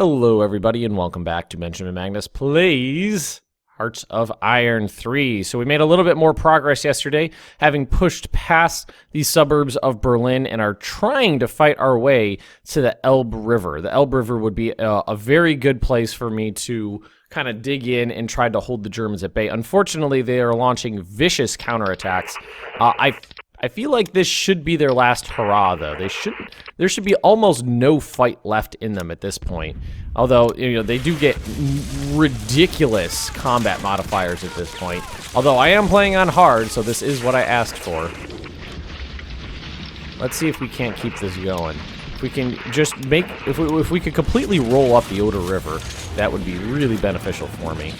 Hello, everybody, and welcome back to Benjamin Magnus Plays Hearts of Iron 3. So we made a little bit more progress yesterday, having pushed past the suburbs of Berlin and are trying to fight our way to the Elbe River. The Elbe River would be a very good place for me to kind of dig in and try to hold the Germans at bay. Unfortunately, they are launching vicious counterattacks. I feel like this should be their last hurrah, though. There should be almost no fight left in them at this point. Although, they do get ridiculous combat modifiers at this point. Although I am playing on hard, so this is what I asked for. Let's see if we can't keep this going. If we can just if we could completely roll up the Oder River, that would be really beneficial for me.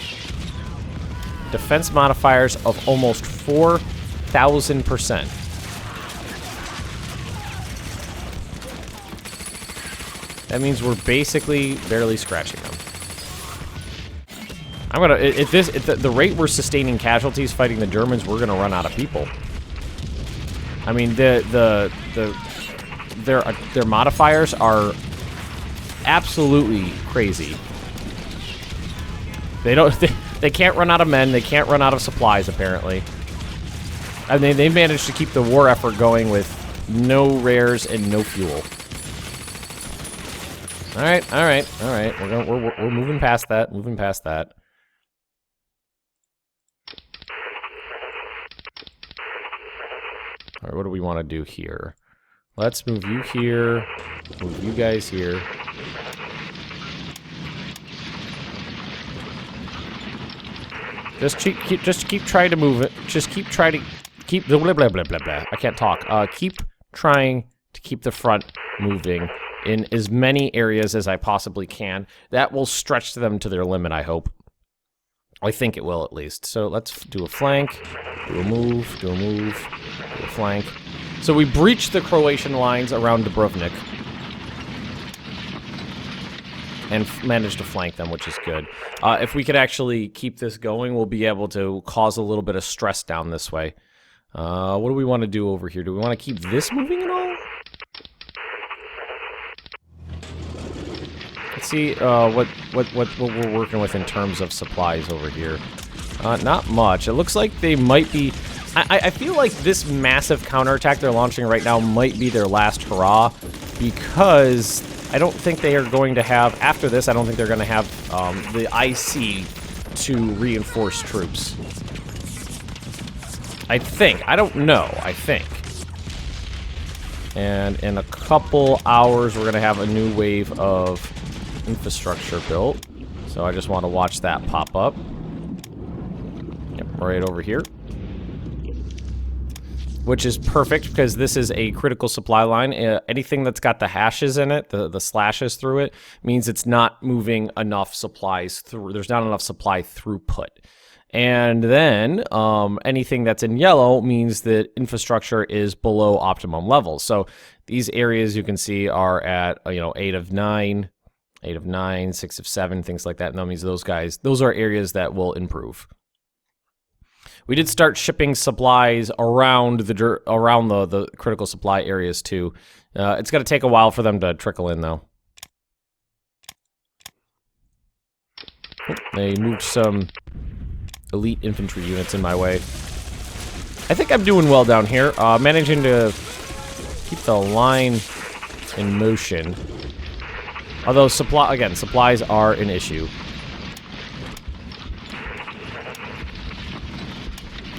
Defense modifiers of almost 4,000%. That means we're basically barely scratching them. I'm gonna at the rate we're sustaining casualties fighting the Germans, we're gonna run out of people. I mean, their modifiers are absolutely crazy. They can't run out of men. They can't run out of supplies apparently. I mean, they managed to keep the war effort going with no rares and no fuel. All right. We're moving past that. All right, what do we want to do here? Let's move you here. Move you guys here. Just keep trying to move it. Just keep trying to keep blah blah blah blah blah. I can't talk. Keep trying to keep the front moving in as many areas as I possibly can. That will stretch them to their limit, I hope. I think it will, at least. So let's do a flank, do a move, do a flank. So we breached the Croatian lines around Dubrovnik and managed to flank them, which is good. If we could actually keep this going, we'll be able to cause a little bit of stress down this way. What do we want to do over here? Do we want to keep this moving at all? Let's see what we're working with in terms of supplies over here. Not much. It looks like they might be... I feel like this massive counterattack they're launching right now might be their last hurrah, because I don't think they are going to have... After this, I don't think they're going to have the IC to reinforce troops. I think. I don't know. I think. And in a couple hours, we're going to have a new wave of infrastructure built. So I just want to watch that pop up. Yep, right over here. Which is perfect, because this is a critical supply line. Anything that's got the hashes in it, the slashes through it, means it's not moving enough supplies through. There's not enough supply throughput. And then anything that's in yellow means that infrastructure is below optimum levels. So these areas you can see are at 8 of 9, 6 of 7, things like that. And that means those are areas that will improve. We did start shipping supplies around the critical supply areas too. It's going to take a while for them to trickle in though. They moved some elite infantry units in my way. I think I'm doing well down here. Managing to keep the line in motion. Although supplies are an issue.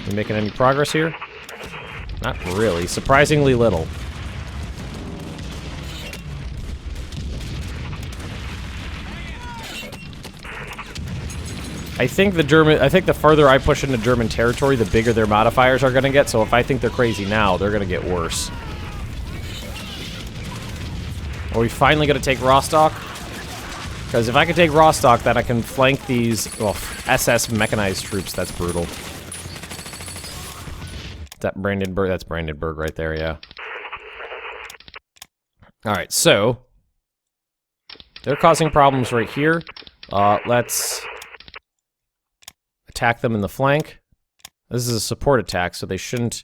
We making any progress here? Not really. Surprisingly little. I think the further I push into German territory, the bigger their modifiers are going to get. So if I think they're crazy now, they're going to get worse. Are we finally going to take Rostock? Because if I can take Rostock, then I can flank these SS mechanized troops. That's brutal. Is that Brandenburg? That's Brandenburg right there, yeah. Alright, so they're causing problems right here. Let's attack them in the flank. This is a support attack, so they shouldn't...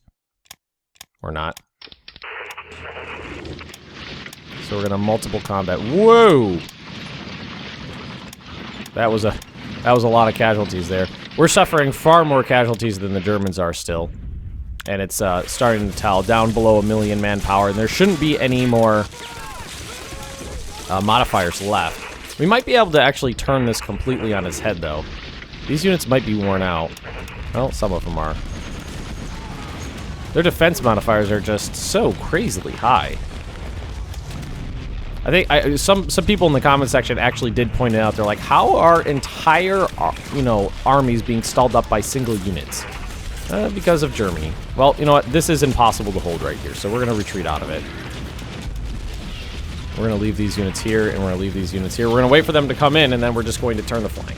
Or not. So we're gonna multiple combat. Whoa! That was a lot of casualties there. We're suffering far more casualties than the Germans are still. And it's starting to tell, down below 1 million manpower, and there shouldn't be any more modifiers left. We might be able to actually turn this completely on its head, though. These units might be worn out. Well, some of them are. Their defense modifiers are just so crazily high. I think some people in the comment section actually did point it out. They're like, how are entire, armies being stalled up by single units? Because of Germany. Well, you know what? This is impossible to hold right here, so we're going to retreat out of it. We're going to leave these units here, and we're going to leave these units here. We're going to wait for them to come in, and then we're just going to turn the flank.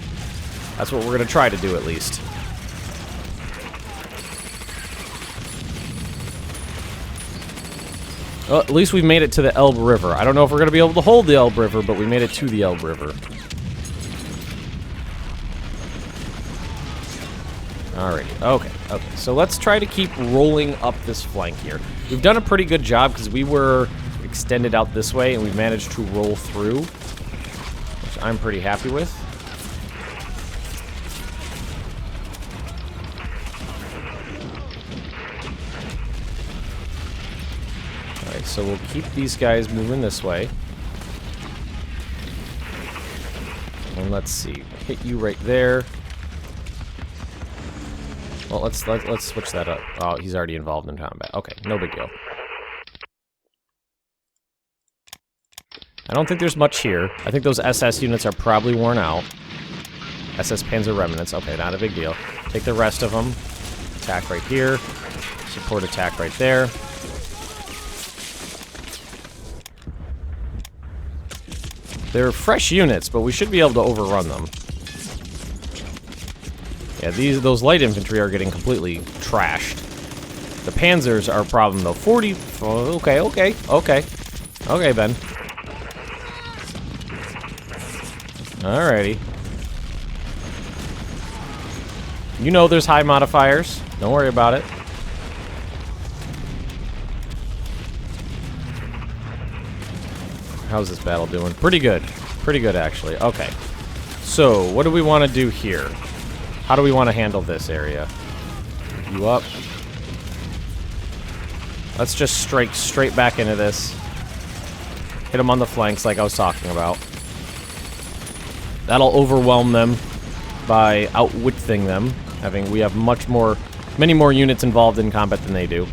That's what we're going to try to do, at least. Well, at least we've made it to the Elbe River. I don't know if we're going to be able to hold the Elbe River, but we made it to the Elbe River. Alrighty, okay. So let's try to keep rolling up this flank here. We've done a pretty good job because we were extended out this way and we've managed to roll through, which I'm pretty happy with. Alright, so we'll keep these guys moving this way. And let's see, hit you right there. Well, let's switch that up. Oh, he's already involved in combat. Okay, no big deal. I don't think there's much here. I think those SS units are probably worn out. SS Panzer Remnants. Okay, not a big deal. Take the rest of them. Attack right here. Support attack right there. They're fresh units, but we should be able to overrun them. Yeah, those light infantry are getting completely trashed. The panzers are a problem, though. 40... Oh, okay. Okay, Ben. Alrighty. You know there's high modifiers. Don't worry about it. How's this battle doing? Pretty good. Pretty good, actually. Okay. So, what do we want to do here? How do we want to handle this area? You up. Let's just strike straight back into this. Hit them on the flanks like I was talking about. That'll overwhelm them by outwitting them. We have many more units involved in combat than they do.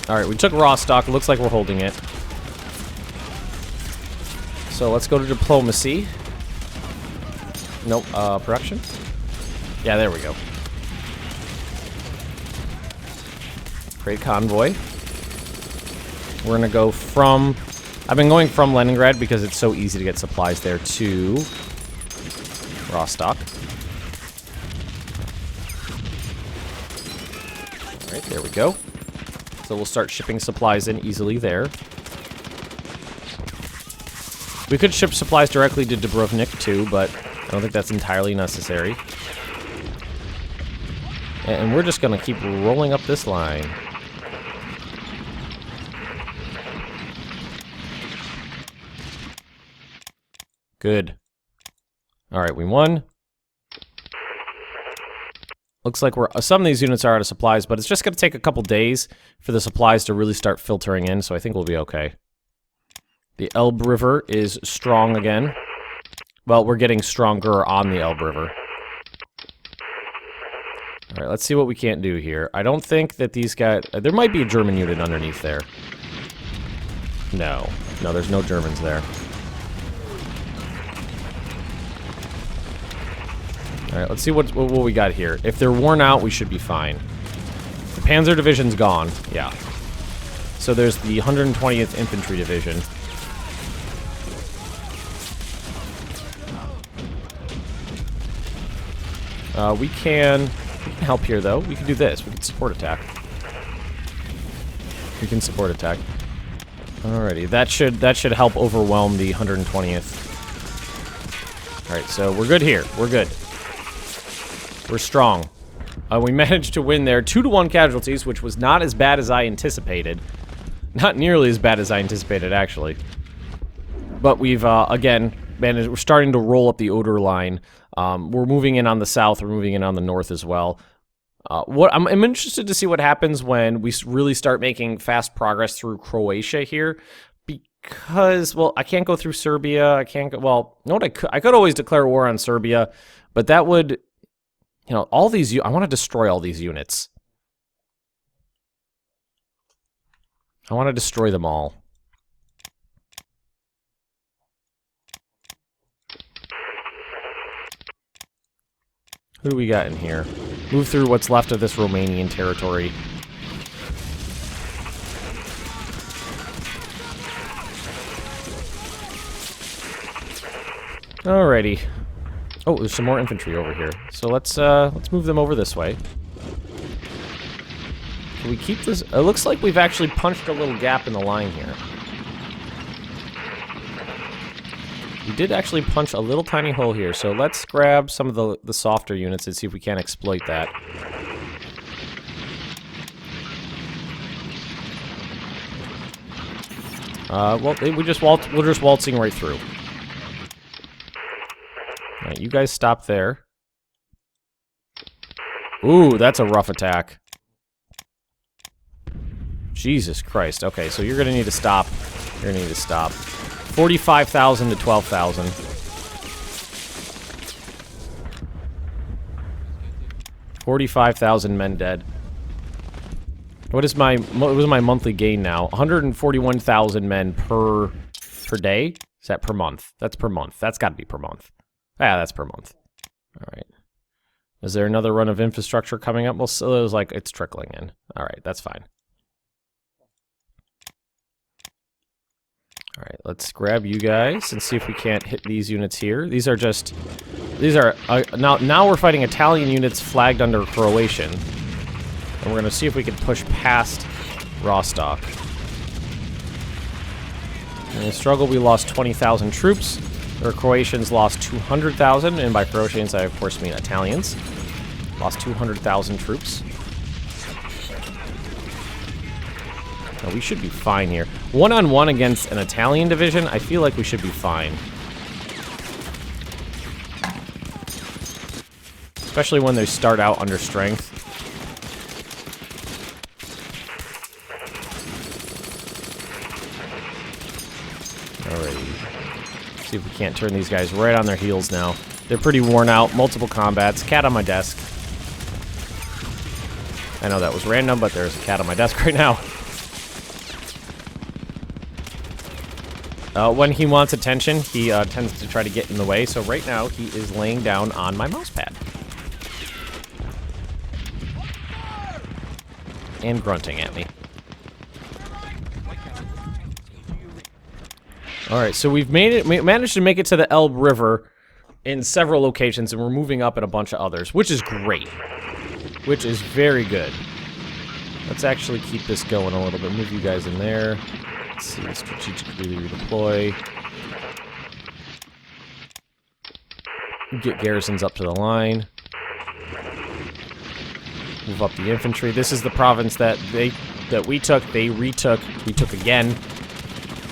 Alright, we took Rostock. Looks like we're holding it. So let's go to diplomacy. Nope, production? Yeah, there we go. Great convoy. We're gonna go from... I've been going from Leningrad because it's so easy to get supplies there to Rostock. Alright, there we go. So we'll start shipping supplies in easily there. We could ship supplies directly to Dubrovnik too, but I don't think that's entirely necessary. And we're just gonna keep rolling up this line. Good. Alright, we won. Looks like some of these units are out of supplies, but it's just gonna take a couple days for the supplies to really start filtering in, so I think we'll be okay. The Elbe River is strong again. Well, we're getting stronger on the Elbe River. Alright, let's see what we can't do here. I don't think that these guys... there might be a German unit underneath there. No. No, there's no Germans there. Alright, let's see what we got here. If they're worn out, we should be fine. The Panzer Division's gone. Yeah. So there's the 120th Infantry Division. We can help here, though. We can do this. We can support attack. We can support attack. Alrighty, that should help overwhelm the 120th. Alright, so we're good here. We're good. We're strong. We managed to win there. 2-to-1 casualties, which was not as bad as I anticipated. Not nearly as bad as I anticipated, actually. But we've, again, we're starting to roll up the Oder line. We're moving in on the south. We're moving in on the north as well. I'm interested to see what happens when we really start making fast progress through Croatia here. Because, well, I can't go through Serbia. I can't go, well, you know what I could always declare war on Serbia. But that would, you know, all these, I want to destroy all these units. I want to destroy them all. Who do we got in here? Move through what's left of this Romanian territory. Alrighty. Oh, there's some more infantry over here. So let's move them over this way. Can we keep this? It looks like we've actually punched a little gap in the line here. We did actually punch a little tiny hole here, so let's grab some of the softer units and see if we can exploit that. Well, we're just waltzing right through. All right, you guys stop there. Ooh, that's a rough attack. Jesus Christ. Okay, so you're gonna need to stop. You're gonna need to stop. 45,000 to 12,000. 45,000 men dead. What was my monthly gain now? 141,000 men per day? Is that per month? That's per month. That's got to be per month. Yeah, that's per month. All right. Is there another run of infrastructure coming up? Well, so it was like it's trickling in. All right, that's fine. All right, let's grab you guys and see if we can't hit these units here. These are now we're fighting Italian units flagged under Croatian. And we're going to see if we can push past Rostock. In the struggle, we lost 20,000 troops. The Croatians lost 200,000, and by Croatians, I of course mean Italians. Lost 200,000 troops. No, we should be fine here. One-on-one against an Italian division, I feel like we should be fine. Especially when they start out under strength. Alrighty. See if we can't turn these guys right on their heels now. They're pretty worn out. Multiple combats. Cat on my desk. I know that was random, but there's a cat on my desk right now. When he wants attention, he tends to try to get in the way, so right now he is laying down on my mouse pad. And grunting at me. Alright, so we managed to make it to the Elbe River in several locations, and we're moving up in a bunch of others, which is great. Which is very good. Let's actually keep this going a little bit. Move you guys in there. Let's see, strategically redeploy. Get garrisons up to the line. Move up the infantry. This is the province that we took. They retook. We took again.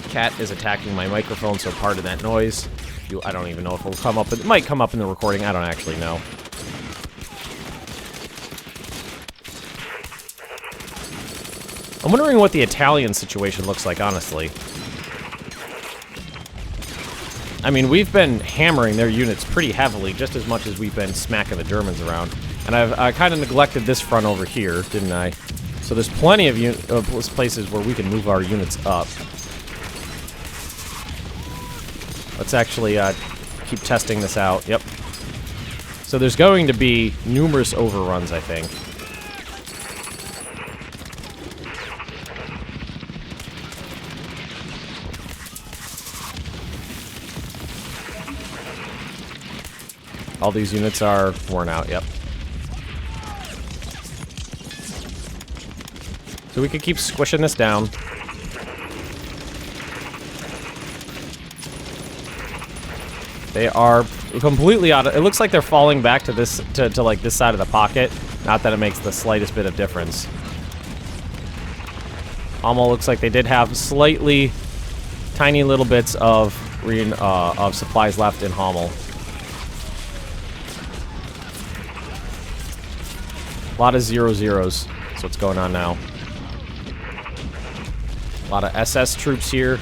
Cat is attacking my microphone, so pardon that noise. I don't even know if it will come up. It might come up in the recording. I don't actually know. I'm wondering what the Italian situation looks like, honestly. I mean, we've been hammering their units pretty heavily, just as much as we've been smacking the Germans around. And I kind of neglected this front over here, didn't I? So there's plenty of places where we can move our units up. Let's actually keep testing this out. Yep. So there's going to be numerous overruns, I think. All these units are worn out, yep. So we could keep squishing this down. They are completely out of... It looks like they're falling back to this, to like this side of the pocket. Not that it makes the slightest bit of difference. Almost looks like they did have slightly tiny little bits of of supplies left in Hamel. A lot of 0-0s. That's what's going on now. A lot of SS troops here.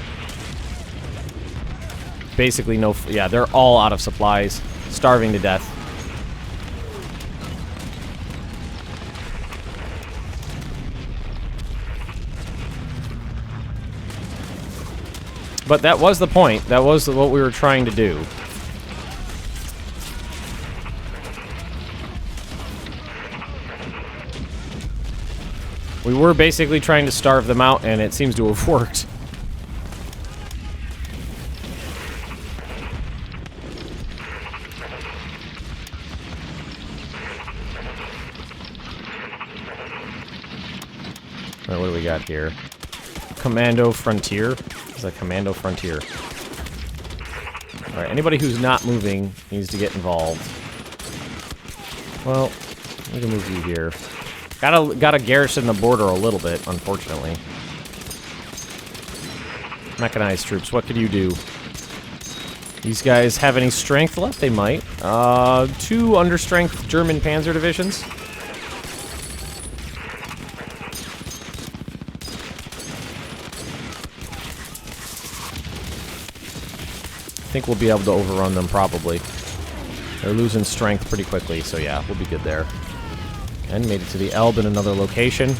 Basically no... Yeah, they're all out of supplies. Starving to death. But that was the point. That was what we were trying to do. We were basically trying to starve them out, and it seems to have worked. Alright, what do we got here? Commando Frontier. Is that Commando Frontier? Alright, anybody who's not moving needs to get involved. Well, we can move you here. Gotta garrison the border a little bit, unfortunately. Mechanized troops, what could you do? These guys have any strength left? They might. 2 understrength German panzer divisions. I think we'll be able to overrun them, probably. They're losing strength pretty quickly, so yeah, we'll be good there. And made it to the Elbe in another location.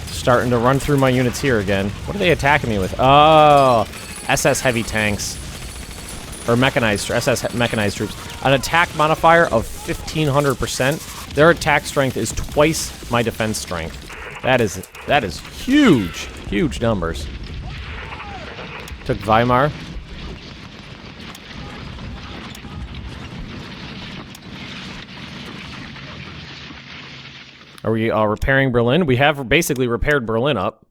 Starting to run through my units here again. What are they attacking me with? Oh, SS heavy tanks. Or mechanized, SS mechanized troops. An attack modifier of 1500%. Their attack strength is twice my defense strength. That is huge, huge numbers. Took Weimar. Are we repairing Berlin? We have basically repaired Berlin up.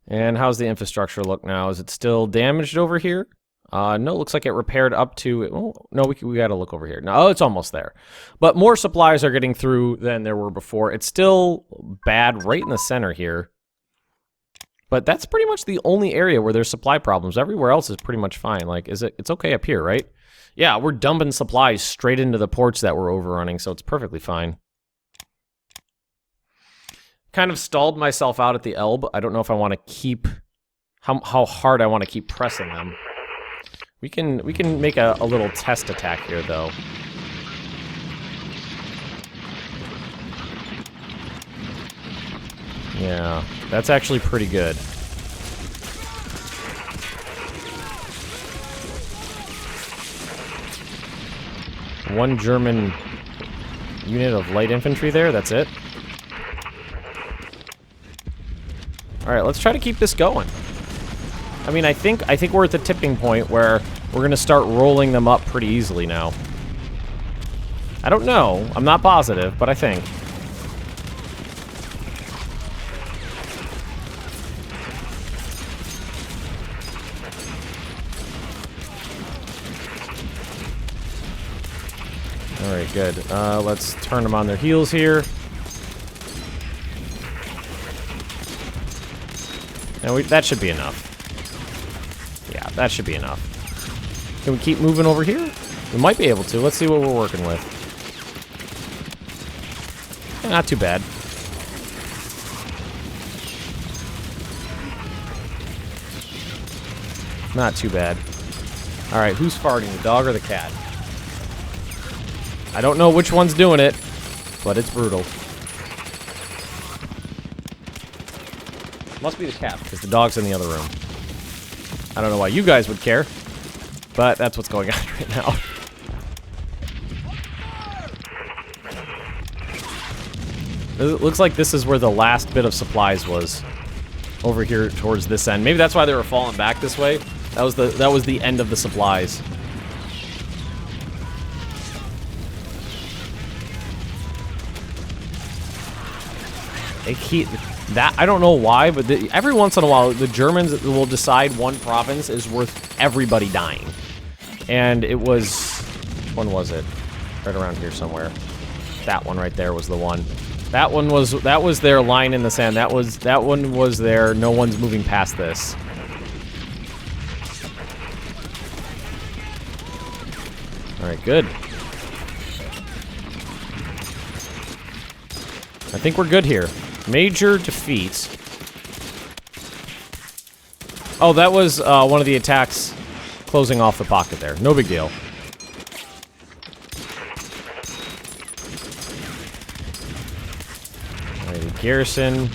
And how's the infrastructure look now? Is it still damaged over here? No, it looks like it repaired up to... Oh, no, we got to look over here. No, it's almost there. But more supplies are getting through than there were before. It's still bad right in the center here. But that's pretty much the only area where there's supply problems. Everywhere else is pretty much fine. Like, it's okay up here, right? Yeah, we're dumping supplies straight into the ports that we're overrunning, so it's perfectly fine. Kind of stalled myself out at the Elbe. I don't know if I want to keep... How hard I want to keep pressing them. We can make a little test attack here, though. Yeah, that's actually pretty good. One German unit of light infantry there, that's it. Alright, let's try to keep this going. I mean, I think we're at the tipping point where we're going to start rolling them up pretty easily now. I don't know. I'm not positive, but I think. Alright, good. Let's turn them on their heels here. Now that should be enough. Yeah, that should be enough. Can we keep moving over here? We might be able to. Let's see what we're working with. Yeah, not too bad. Not too bad. Alright, who's farting? The dog or the cat? I don't know which one's doing it, but it's brutal. Must be the cat, because the dog's in the other room. I don't know why you guys would care, but that's what's going on right now. It looks like this is where the last bit of supplies was. Over here towards this end. Maybe that's why they were falling back this way. That was the end of the supplies. They keep that, I don't know why, but every once in a while the Germans will decide one province is worth everybody dying. And it was, which one was it? Right around here somewhere. That one right there was the one. That was their line in the sand. That one was their no one's moving past this. Alright, good. I think we're good here. Major defeats. Oh, that was one of the attacks closing off the pocket there. No big deal. Alrighty, garrison.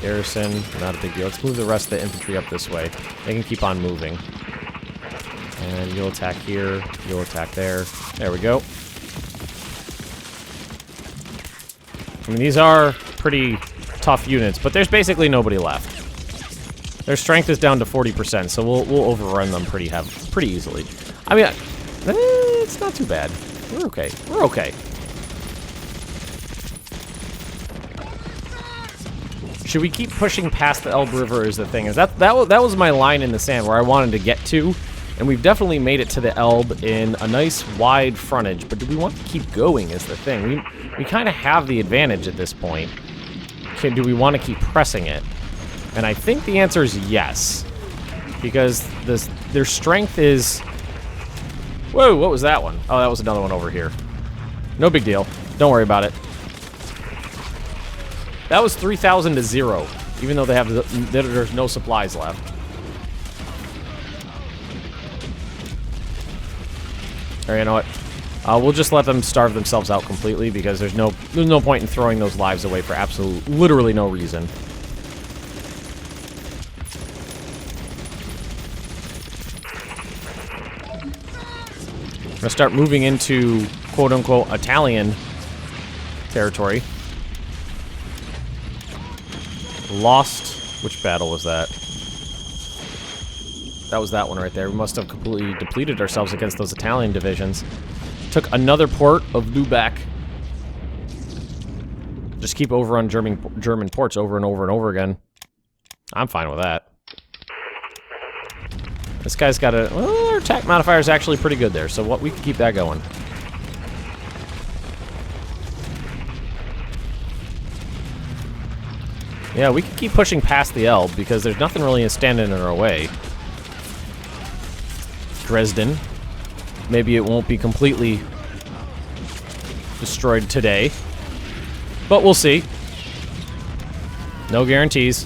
Garrison, not a big deal. Let's move the rest of the infantry up this way. They can keep on moving. And you'll attack here. You'll attack there. There we go. I mean, these are pretty tough units, but there's basically nobody left. Their strength is down to 40%, so we'll overrun them pretty easily. I mean, it's not too bad. We're okay. We're okay. Should we keep pushing past the Elbe River is the thing. Is that was my line in the sand where I wanted to get to, and we've definitely made it to the Elbe in a nice wide frontage, but do we want to keep going is the thing. We kind of have the advantage at this point. Do we want to keep pressing it? And I think the answer is yes, because their strength is... Whoa, what was that one? Oh, that was another one over here. No big deal. Don't worry about it. That was 3,000 to 0, even though there's no supplies left. Or you know what? We'll just let them starve themselves out completely because there's no point in throwing those lives away for literally no reason. I'm gonna start moving into quote-unquote Italian territory. Lost. Which battle was that? That was that one right there. We must have completely depleted ourselves against those Italian divisions. Took another port of Lübeck. Just keep overrun German ports over and over and over again. I'm fine with that. This guy's got a... Well, our attack modifier is actually pretty good there, so we can keep that going. Yeah, we can keep pushing past the Elbe because there's nothing really standing in our way. Dresden. Maybe it won't be completely destroyed today, but we'll see. No guarantees.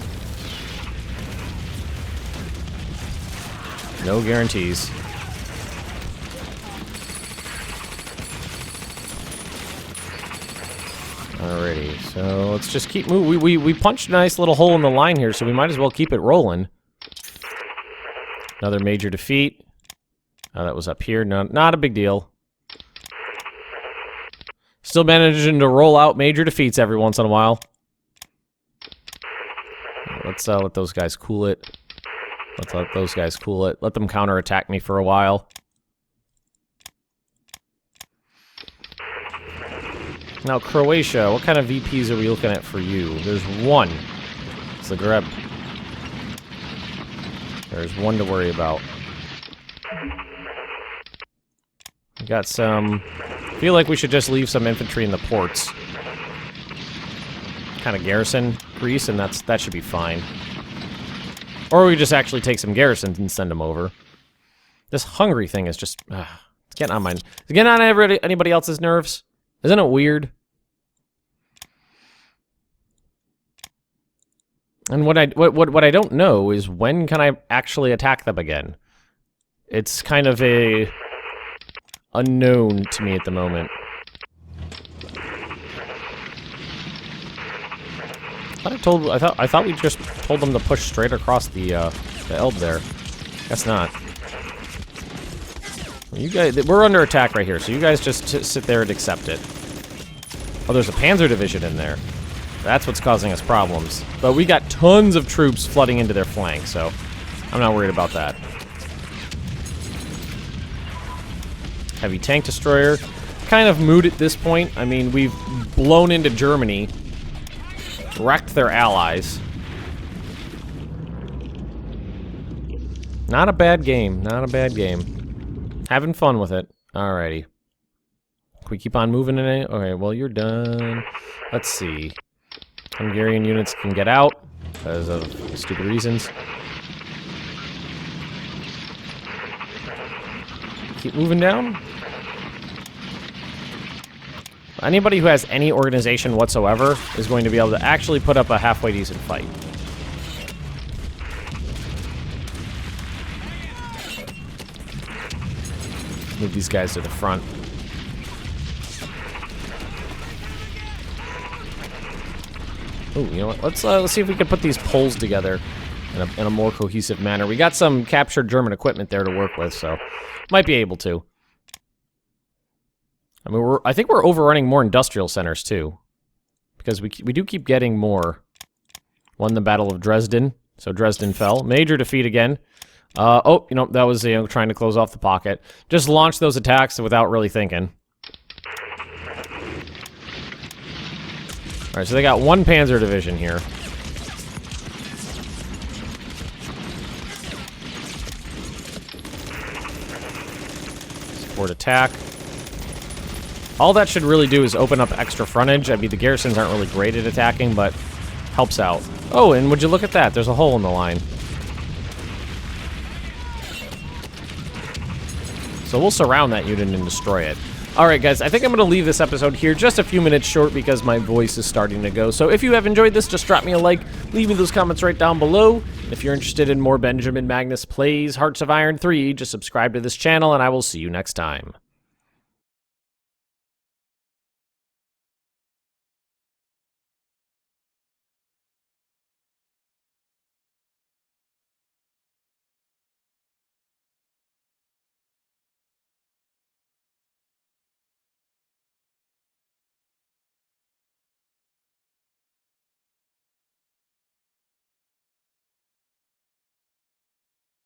No guarantees. Alrighty, so let's just keep moving. We punched a nice little hole in the line here, so we might as well keep it rolling. Another major defeat. Oh, that was up here. No, not a big deal. Still managing to roll out major defeats every once in a while. Let's let those guys cool it. Let's let those guys cool it. Let them counterattack me for a while. Now, Croatia, what kind of VPs are we looking at for you? There's one. Zagreb. There's one to worry about. We got some... I feel like we should just leave some infantry in the ports. Kind of garrison Greece, and that should be fine. Or we just actually take some garrisons and send them over. This Hungary thing is just... it's getting on it's getting on anybody else's nerves. Isn't it weird? And what I don't know is when can I actually attack them again? It's kind of a unknown to me at the moment. I thought we just told them to push straight across the Elbe there. Guess not. You guys, we're under attack right here, so you guys just sit there and accept it. Oh, there's a panzer division in there. That's what's causing us problems. But we got tons of troops flooding into their flank, so I'm not worried about that. Heavy tank destroyer. Kind of moot at this point. I mean, we've blown into Germany, wrecked their allies. Not a bad game. Not a bad game. Having fun with it. Alrighty. Can we keep on moving in it? Okay, well, you're done. Let's see. Hungarian units can get out because of stupid reasons. Keep moving down. Anybody who has any organization whatsoever is going to be able to actually put up a halfway decent fight. Move these guys to the front. Ooh, you know what? Let's see if we can put these poles together in a more cohesive manner. We got some captured German equipment there to work with, so might be able to. I mean, I think we're overrunning more industrial centers too, because we do keep getting more. Won the Battle of Dresden, so Dresden fell. Major defeat again. Oh, you know, that was trying to close off the pocket. Just launched those attacks without really thinking. All right, so they got one Panzer division here. Support attack. All that should really do is open up extra frontage. I mean, the garrisons aren't really great at attacking, but helps out. Oh, and would you look at that? There's a hole in the line. So we'll surround that unit and destroy it. Alright guys, I think I'm going to leave this episode here just a few minutes short because my voice is starting to go. So if you have enjoyed this, just drop me a like, leave me those comments right down below. If you're interested in more Benjamin Magnus plays Hearts of Iron 3, just subscribe to this channel and I will see you next time.